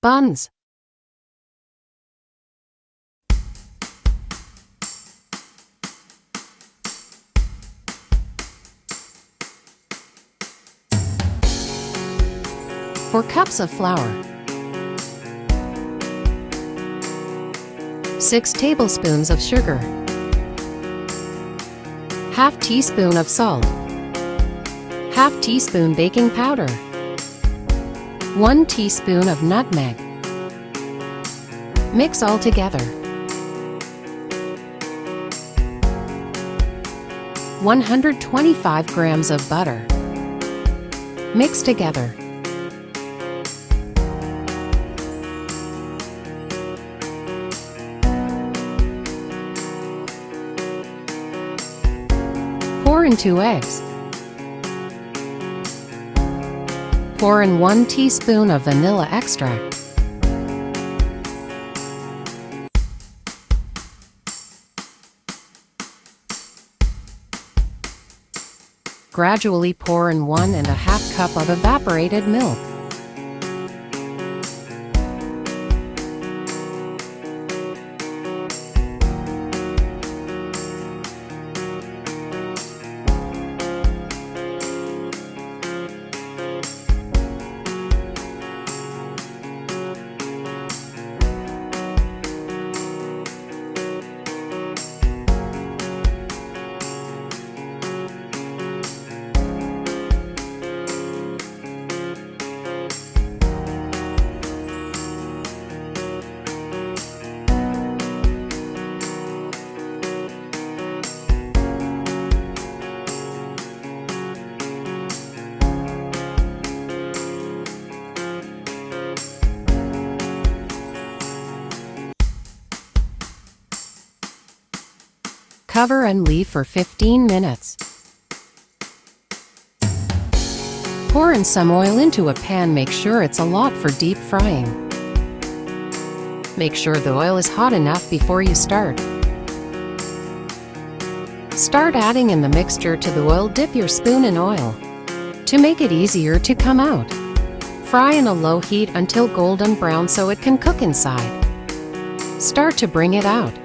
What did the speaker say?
Buns. Four cups of flour. 6 tablespoons of sugar. Half teaspoon of salt. Half teaspoon baking powder. 1 teaspoon of nutmeg. Mix all together. 125 grams of butter. Mix together. Pour in 2 eggs. Pour in 1 teaspoon of vanilla extract. Gradually pour in 1½ cup of evaporated milk. Cover and leave for 15 minutes. Pour in some oil into a pan. Make sure it's a lot for deep frying. Make sure the oil is hot enough before you start. Start adding in the mixture to the oil. Dip your spoon in oil to make it easier to come out. Fry in a low heat until golden brown so it can cook inside. Start to bring it out.